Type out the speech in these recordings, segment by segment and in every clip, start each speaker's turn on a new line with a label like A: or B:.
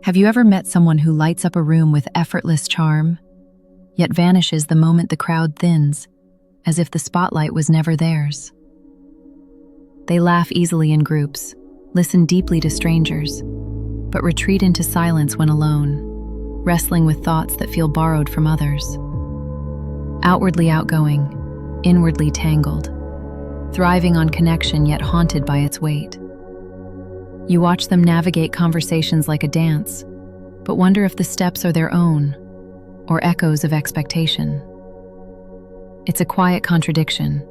A: Have you ever met someone who lights up a room with effortless charm, yet vanishes the moment the crowd thins, as if the spotlight was never theirs? They laugh easily in groups, listen deeply to strangers, but retreat into silence when alone, wrestling with thoughts that feel borrowed from others. Outwardly outgoing, inwardly tangled, thriving on connection yet haunted by its weight. You watch them navigate conversations like a dance, but wonder if the steps are their own or echoes of expectation. It's a quiet contradiction,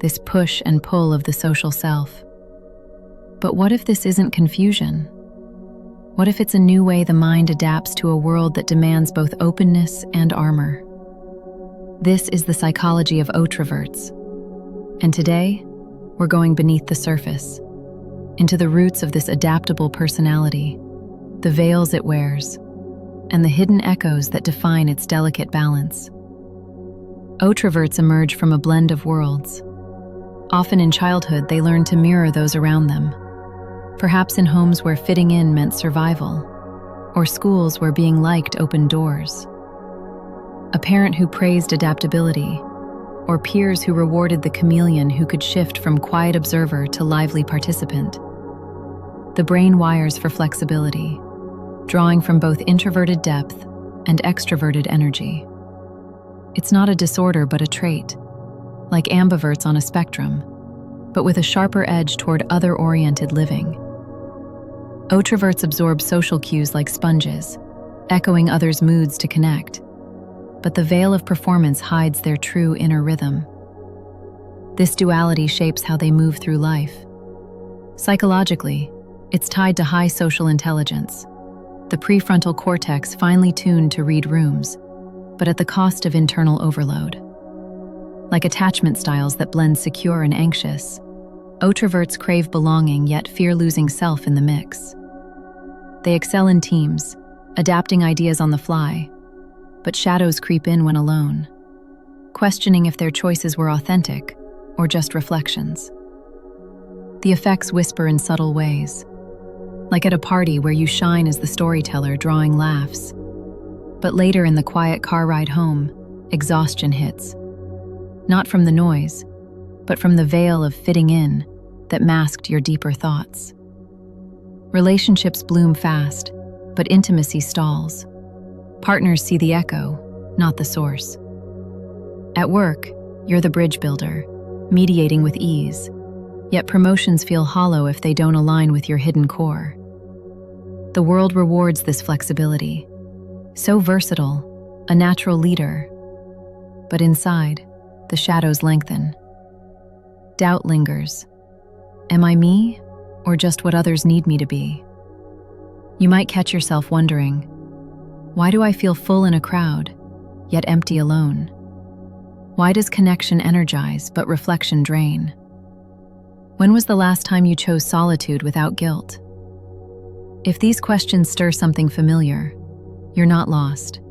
A: this push and pull of the social self. But what if this isn't confusion? What if it's a new way the mind adapts to a world that demands both openness and armor? This is the psychology of Otroverts. And today, we're going beneath the surface, into the roots of this adaptable personality, the veils it wears, and the hidden echoes that define its delicate balance. Otroverts emerge from a blend of worlds. Often in childhood, they learn to mirror those around them, perhaps in homes where fitting in meant survival, or schools where being liked opened doors. A parent who praised adaptability, or peers who rewarded the chameleon who could shift from quiet observer to lively participant. The brain wires for flexibility, drawing from both introverted depth and extroverted energy. It's not a disorder but a trait, like ambiverts on a spectrum, but with a sharper edge toward other-oriented living. Otroverts absorb social cues like sponges, echoing others' moods to connect, but the veil of performance hides their true inner rhythm. This duality shapes how they move through life. Psychologically, it's tied to high social intelligence, the prefrontal cortex finely tuned to read rooms, but at the cost of internal overload. Like attachment styles that blend secure and anxious, Otroverts crave belonging yet fear losing self in the mix. They excel in teams, adapting ideas on the fly, but shadows creep in when alone, questioning if their choices were authentic or just reflections. The effects whisper in subtle ways, like at a party where you shine as the storyteller drawing laughs, but later in the quiet car ride home, exhaustion hits. Not from the noise, but from the veil of fitting in that masked your deeper thoughts. Relationships bloom fast, but intimacy stalls. Partners see the echo, not the source. At work, you're the bridge builder, mediating with ease, yet promotions feel hollow if they don't align with your hidden core. The world rewards this flexibility. So versatile, a natural leader. But inside, the shadows lengthen. Doubt lingers. Am I me, or just what others need me to be? You might catch yourself wondering, why do I feel full in a crowd, yet empty alone? Why does connection energize but reflection drain? When was the last time you chose solitude without guilt? If these questions stir something familiar, you're not lost.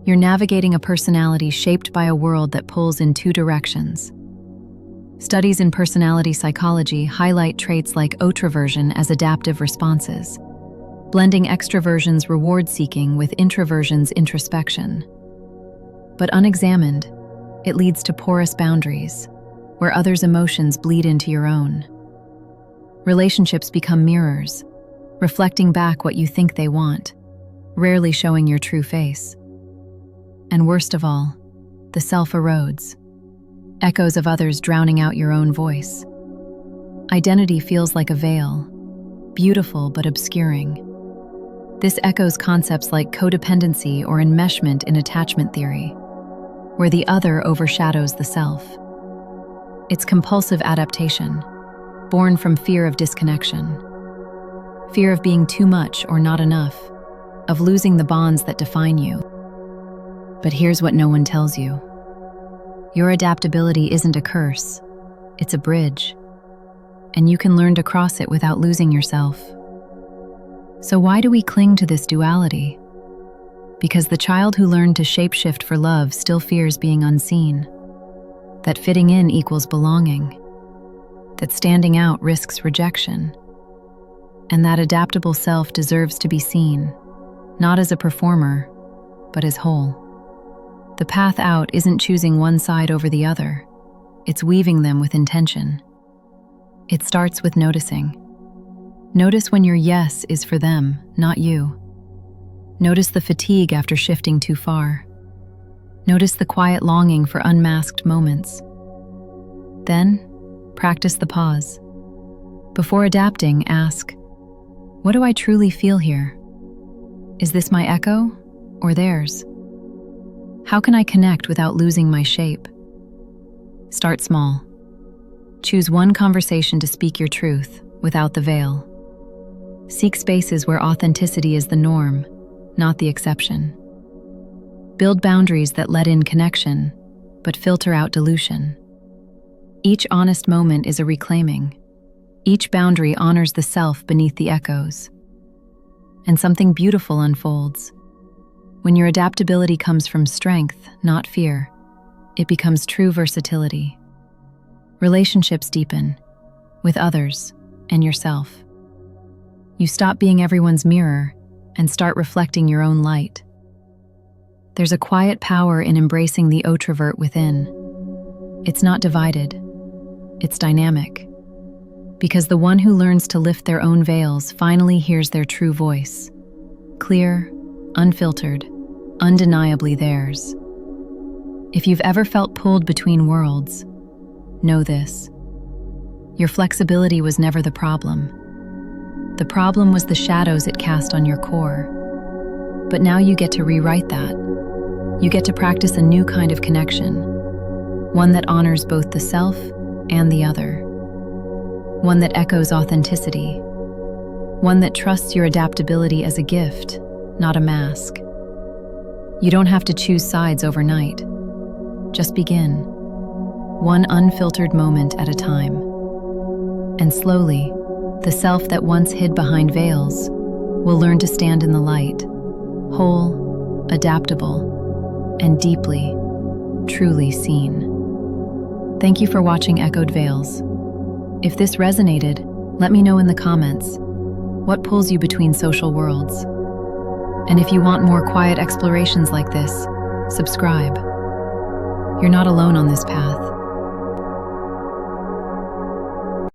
A: You're navigating a personality shaped by a world that pulls in two directions. Studies in personality psychology highlight traits like otroversion as adaptive responses, blending extroversion's reward-seeking with introversion's introspection. But unexamined, it leads to porous boundaries, where others' emotions bleed into your own. Relationships become mirrors, reflecting back what you think they want, rarely showing your true face. And worst of all, the self erodes, echoes of others drowning out your own voice. Identity feels like a veil, beautiful but obscuring. This echoes concepts like codependency or enmeshment in attachment theory, where the other overshadows the self. It's compulsive adaptation, born from fear of disconnection, fear of being too much or not enough, of losing the bonds that define you. But here's what no one tells you. Your adaptability isn't a curse, it's a bridge, and you can learn to cross it without losing yourself. So why do we cling to this duality? Because the child who learned to shapeshift for love still fears being unseen, that fitting in equals belonging, that standing out risks rejection. And that adaptable self deserves to be seen, not as a performer, but as whole. The path out isn't choosing one side over the other. It's weaving them with intention. It starts with noticing. Notice when your yes is for them, not you. Notice the fatigue after shifting too far. Notice the quiet longing for unmasked moments. Then, practice the pause. Before adapting, ask, what do I truly feel here? Is this my echo or theirs? How can I connect without losing my shape? Start small. Choose one conversation to speak your truth without the veil. Seek spaces where authenticity is the norm, not the exception. Build boundaries that let in connection, but filter out dilution. Each honest moment is a reclaiming. Each boundary honors the self beneath the echoes. And something beautiful unfolds. When your adaptability comes from strength, not fear, it becomes true versatility. Relationships deepen, with others and yourself. You stop being everyone's mirror and start reflecting your own light. There's a quiet power in embracing the Otrovert within. It's not divided, it's dynamic. Because the one who learns to lift their own veils finally hears their true voice. Clear, unfiltered, undeniably theirs. If you've ever felt pulled between worlds, know this. Your flexibility was never the problem. The problem was the shadows it cast on your core. But now you get to rewrite that. You get to practice a new kind of connection, one that honors both the self and the other. One that echoes authenticity. One that trusts your adaptability as a gift, not a mask. You don't have to choose sides overnight. Just begin, one unfiltered moment at a time. And slowly, the self that once hid behind veils will learn to stand in the light, whole, adaptable, and deeply, truly seen. Thank you for watching Echoed Veils. If this resonated, let me know in the comments. What pulls you between social worlds? And if you want more quiet explorations like this, subscribe. You're not alone on this path.